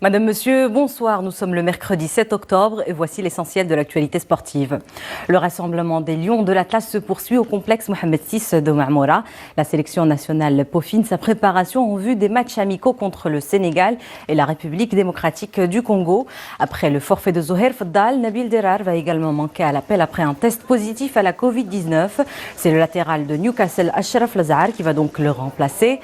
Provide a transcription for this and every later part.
Madame, Monsieur, bonsoir. Nous sommes le mercredi 7 octobre et voici l'essentiel de l'actualité sportive. Le rassemblement des Lions de l'Atlas se poursuit au complexe Mohamed VI de Marmora. La sélection nationale peaufine sa préparation en vue des matchs amicaux contre le Sénégal et la République démocratique du Congo. Après le forfait de Zoher Faddal, Nabil Derar va également manquer à l'appel après un test positif à la Covid-19. C'est le latéral de Newcastle, Achraf Lazar, qui va donc le remplacer.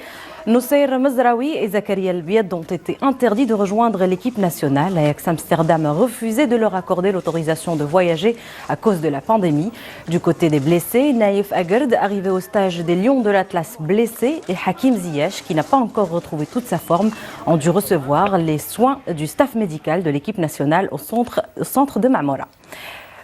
Noussair Mazraoui et Zakaria El-Biad ont été interdits de rejoindre l'équipe nationale. L'Ajax Amsterdam a refusé de leur accorder l'autorisation de voyager à cause de la pandémie. Du côté des blessés, Naïf Agerd, arrivé au stage des Lions de l'Atlas blessé, et Hakim Ziyech, qui n'a pas encore retrouvé toute sa forme, ont dû recevoir les soins du staff médical de l'équipe nationale au centre de Marmora.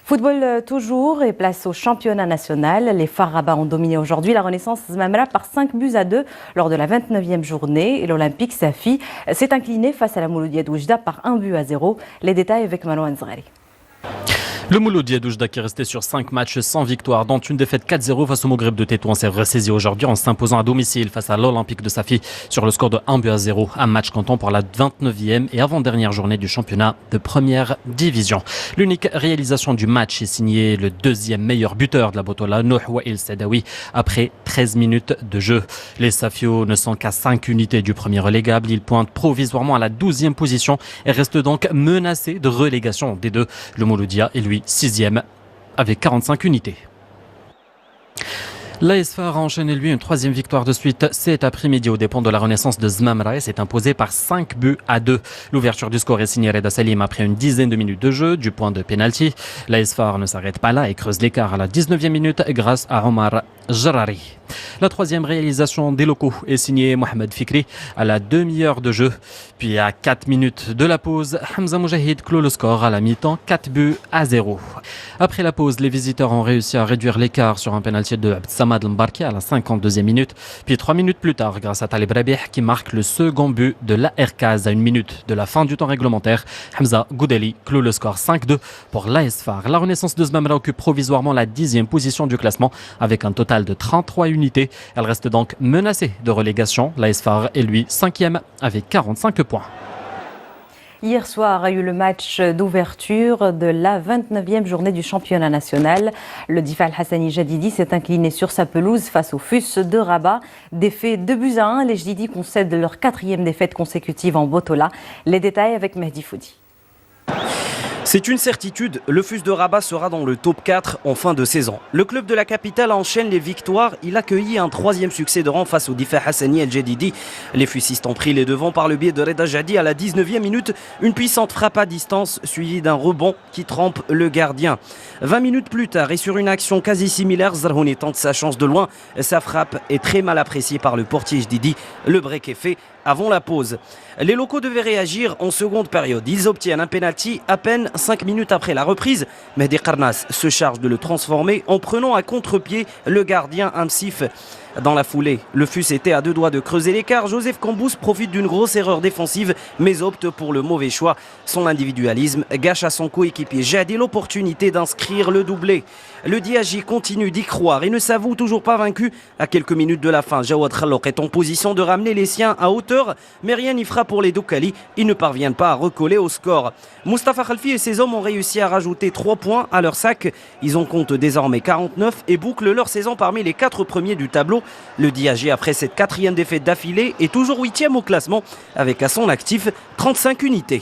Football toujours et place au championnat national. Les Far Rabat ont dominé aujourd'hui la Renaissance Zmamra par 5-2 lors de la 29e journée. Et l'Olympique Safi s'est incliné face à la Mouloudia d'Oujda par 1-0. Les détails avec Marouane Zghari. Le Mouloudia d'Oujda qui est resté sur 5 matchs sans victoire, dont une défaite 4-0 face au Maghreb de Tétouan, s'est ressaisi aujourd'hui en s'imposant à domicile face à l'Olympique de Safi sur le score de 1-0. Un match comptant pour la 29e et avant-dernière journée du championnat de première division. L'unique réalisation du match est signée le deuxième meilleur buteur de la Botola, Nouh Wael Sadawi, après 13 minutes de jeu. Les Safios ne sont qu'à 5 unités du premier relégable. Ils pointent provisoirement à la 12e position et restent donc menacés de relégation des deux. Le Mouloudia est lui 6e avec 45 unités. L'AS Far a enchaîné lui une 3e victoire de suite cet après-midi aux dépens de la Renaissance de Zmamra et s'est imposé par 5-2. L'ouverture du score est signée Reda Salim après une dizaine de minutes de jeu du point de pénalty. L'AS Far ne s'arrête pas là et creuse l'écart à la 19e minute grâce à Omar Jarari. La 3e réalisation des locaux est signée Mohamed Fikri à la demi-heure de jeu. Puis à 4 minutes de la pause, Hamza Moujahid clôt le score à la mi-temps 4-0. Après la pause, les visiteurs ont réussi à réduire l'écart sur un pénalty de Abdsamad Mbarki à la 52e minute. Puis 3 minutes plus tard, grâce à Talib Rabih qui marque le second but de l'ARKAZ à 1 minute de la fin du temps réglementaire, Hamza Goudeli clôt le score 5-2 pour l'AS Far. La Renaissance de Zmamra occupe provisoirement la 10e position du classement avec un total de 33 unités. Elle reste donc menacée de relégation. L'AS Far est lui 5e avec 45 points. Hier soir a eu le match d'ouverture de la 29e journée du championnat national. Le Difal Hassani Jadidi s'est incliné sur sa pelouse face au FUS de Rabat. Défait 2-1, les Jadidi concèdent leur 4e défaite consécutive en Botola. Les détails avec Mehdi Foudi. C'est une certitude, le FUS de Rabat sera dans le top 4 en fin de saison. Le club de la capitale enchaîne les victoires. Il accueillit un 3e succès de rang face au Difal Hassani El Jadidi. Les FUSistes ont pris les devants par le biais de Reda Jadi à la 19e minute. Une puissante frappe à distance suivie d'un rebond qui trempe le gardien. 20 minutes plus tard et sur une action quasi similaire, Zarhouni tente sa chance de loin. Sa frappe est très mal appréciée par le portier Jadidi. Le break est fait avant la pause. Les locaux devaient réagir en seconde période. Ils obtiennent un penalty à peine 5 minutes après la reprise. Mehdi Karnas se charge de le transformer en prenant à contre-pied le gardien Amsif. Dans la foulée, le FUS était à 2 doigts de creuser l'écart. Joseph Kambous profite d'une grosse erreur défensive mais opte pour le mauvais choix. Son individualisme gâche à son coéquipier Jadi l'opportunité d'inscrire le doublé. Le Diagi continue d'y croire et ne s'avoue toujours pas vaincu. À quelques minutes de la fin, Jawad Khallouk est en position de ramener les siens à hauteur, mais rien n'y fera pour les Doukali. Ils ne parviennent pas à recoller au score. Mustafa Khalfi et ses hommes ont réussi à rajouter 3 points à leur sac. Ils en comptent désormais 49 et bouclent leur saison parmi les 4 premiers du tableau. Le Diagi, après cette 4e défaite d'affilée, est toujours 8e au classement avec à son actif 35 unités.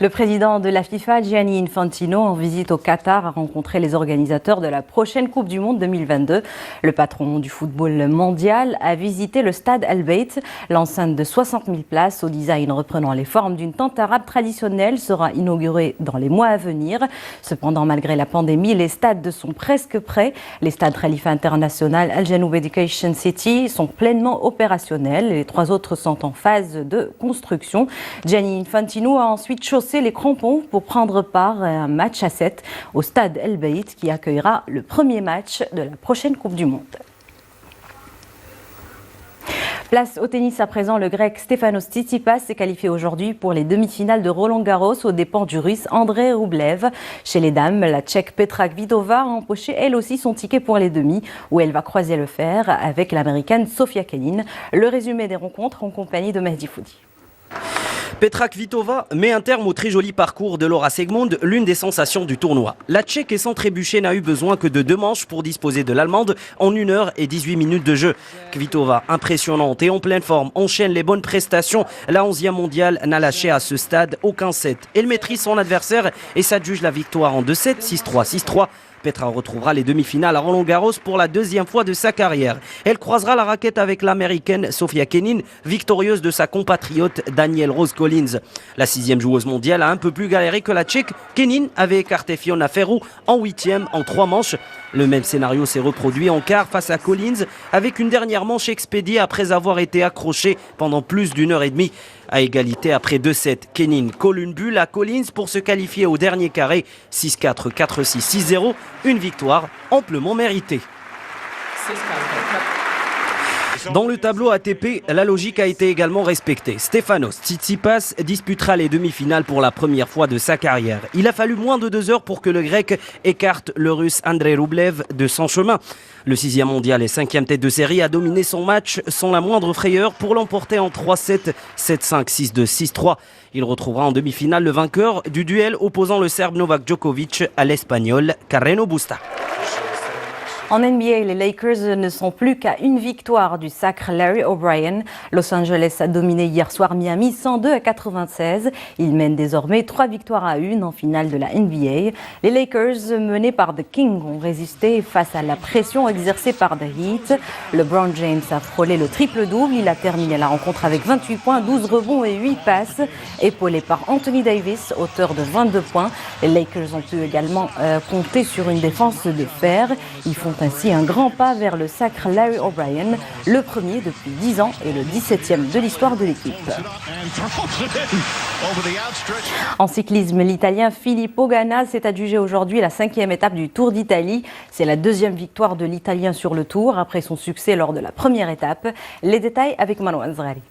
Le président de la FIFA, Gianni Infantino, en visite au Qatar, a rencontré les organisateurs de la prochaine Coupe du Monde 2022. Le patron du football mondial a visité le stade Al Bayt. L'enceinte de 60 000 places, au design reprenant les formes d'une tente arabe traditionnelle, sera inaugurée dans les mois à venir. Cependant, malgré la pandémie, les stades sont presque prêts. Les stades Khalifa International, Al Janoub Education City sont pleinement opérationnels. Les 3 autres sont en phase de construction. Gianni Infantino a ensuite chaussé les crampons pour prendre part à un match à 7 au stade El Bayt qui accueillera le premier match de la prochaine Coupe du Monde. Place au tennis à présent, le grec Stefanos Tsitsipas s'est qualifié aujourd'hui pour les demi-finales de Roland-Garros aux dépens du russe Andrei Rublev. Chez les dames, la tchèque Petra Kvitova a empoché elle aussi son ticket pour les demi où elle va croiser le fer avec l'américaine Sofia Kenin. Le résumé des rencontres en compagnie de Mehdi Foudi. Petra Kvitova met un terme au très joli parcours de Laura Segmund, l'une des sensations du tournoi. La Tchèque et sans trébucher n'a eu besoin que de 2 manches pour disposer de l'Allemande en 1 heure et 18 minutes de jeu. Kvitova, impressionnante et en pleine forme, enchaîne les bonnes prestations. La 11e mondiale n'a lâché à ce stade aucun set. Elle maîtrise son adversaire et s'adjuge la victoire en 2-7, 6-3, 6-3. Petra retrouvera les demi-finales à Roland-Garros pour la 2e fois de sa carrière. Elle croisera la raquette avec l'américaine Sofia Kenin, victorieuse de sa compatriote Danielle Rose Collins. La 6e joueuse mondiale a un peu plus galéré que la Tchèque. Kenin avait écarté Fiona Ferro en 8e en 3 manches. Le même scénario s'est reproduit en quart face à Collins avec une dernière manche expédiée après avoir été accrochée pendant plus d'1 heure et demie. À égalité après 2-7, Kenin colle une bulle à Collins pour se qualifier au dernier carré 6-4, 4-6, 6-0. Une victoire amplement méritée. Dans le tableau ATP, la logique a été également respectée. Stefanos Tsitsipas disputera les demi-finales pour la première fois de sa carrière. Il a fallu moins de 2 heures pour que le Grec écarte le Russe Andrei Rublev de son chemin. Le 6e mondial et 5e tête de série a dominé son match sans la moindre frayeur pour l'emporter en 3-7, 7-5, 6-2, 6-3. Il retrouvera en demi-finale le vainqueur du duel opposant le Serbe Novak Djokovic à l'Espagnol Carreno Busta. En NBA, les Lakers ne sont plus qu'à une victoire du sacre Larry O'Brien. Los Angeles a dominé hier soir Miami 102-96. Ils mènent désormais 3 victoires à 1 en finale de la NBA. Les Lakers, menés par The King, ont résisté face à la pression exercée par The Heat. LeBron James a frôlé le triple-double. Il a terminé la rencontre avec 28 points, 12 rebonds et 8 passes. Épaulé par Anthony Davis, auteur de 22 points. Les Lakers ont pu également compter sur une défense de fer. Ils font ainsi un grand pas vers le sacre Larry O'Brien, le premier depuis 10 ans et le 17e de l'histoire de l'équipe. En cyclisme, l'Italien Filippo Ganna s'est adjugé aujourd'hui la 5e étape du Tour d'Italie. C'est la 2e victoire de l'Italien sur le Tour après son succès lors de la première étape. Les détails avec Marouane Zrari.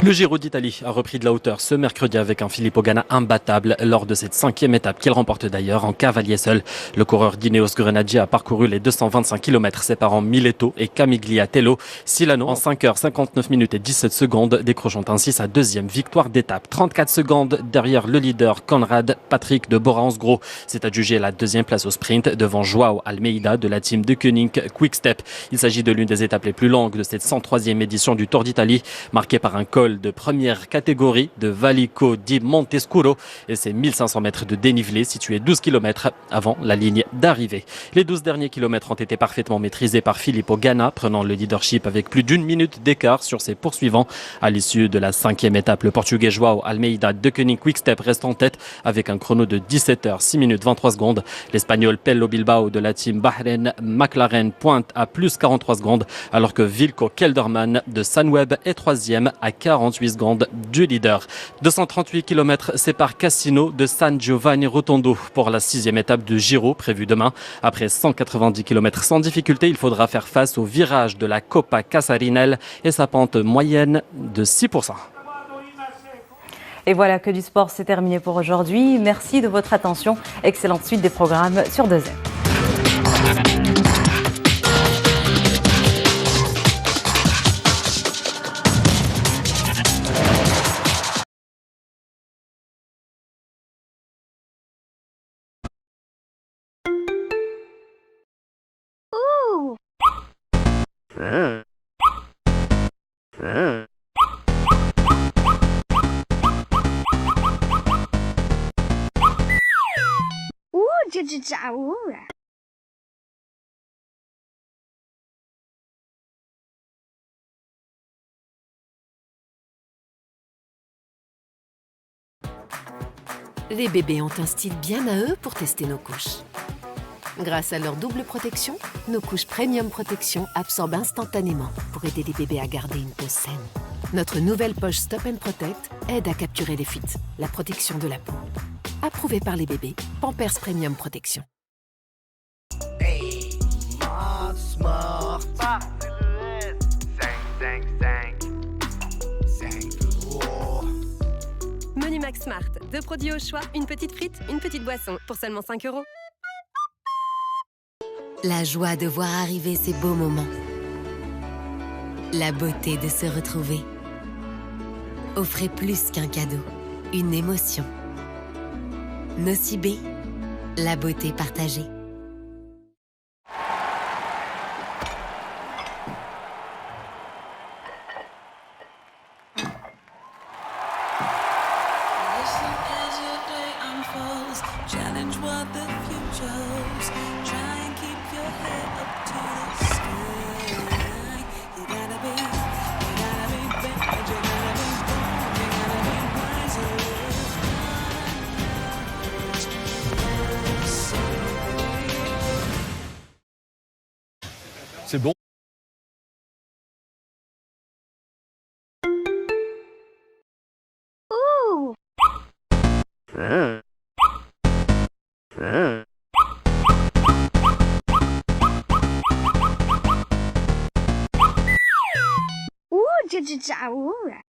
Le Giro d'Italie a repris de la hauteur ce mercredi avec un Filippo Ganna imbattable lors de cette 5e étape qu'il remporte d'ailleurs en cavalier seul. Le coureur d'Ineos Grenadier a parcouru les 225 km séparant Mileto et Camigliatello. Silano en 5h59 minutes et 17 secondes, décrochant ainsi sa 2e victoire d'étape. 34 secondes derrière le leader Conrad Patrick de Bora-Hansgrohe. C'est adjugé la 2e place au sprint devant Joao Almeida de la team de Koenig Quick-Step. Il s'agit de l'une des étapes les plus longues de cette 103e édition du Tour d'Italie, marquée par un col de première catégorie de Valico di Montescuro et ses 1500 mètres de dénivelé situés 12 km avant la ligne d'arrivée. Les 12 derniers kilomètres ont été parfaitement maîtrisés par Filippo Ganna, prenant le leadership avec plus d'1 minute d'écart sur ses poursuivants. À l'issue de la 5e étape, le Portugais Joao Almeida de Koenig Quick-Step reste en tête avec un chrono de 17h, 6 minutes 23 secondes. L'Espagnol Pello Bilbao de la team Bahreïn McLaren pointe à plus 43 secondes alors que Wilco Kelderman de Sunweb est 3e à 48 secondes du leader. 238 km séparent Cassino de San Giovanni Rotondo pour la 6e étape du Giro prévue demain. Après 190 km sans difficulté, il faudra faire face au virage de la Coppa Casarinel et sa pente moyenne de 6%. Et voilà que du sport, c'est terminé pour aujourd'hui. Merci de votre attention. Excellente suite des programmes sur 2M. Les bébés ont un style bien à eux pour tester nos couches. Grâce à leur double protection, nos couches Premium Protection absorbent instantanément pour aider les bébés à garder une peau saine. Notre nouvelle poche Stop & Protect aide à capturer les fuites, la protection de la peau. Approuvée par les bébés, Pampers Premium Protection. Hey, smart. Menu Max Smart, 2 produits au choix, une petite frite, une petite boisson, pour seulement 5 €. La joie de voir arriver ces beaux moments. La beauté de se retrouver. Offrez plus qu'un cadeau, une émotion. Nocibé, la beauté partagée. Challenge what the future holds. Try and keep your head up to the sky. You gotta be better, you gotta be bold, you gotta be wiser. C'est bon.这只炸物啊！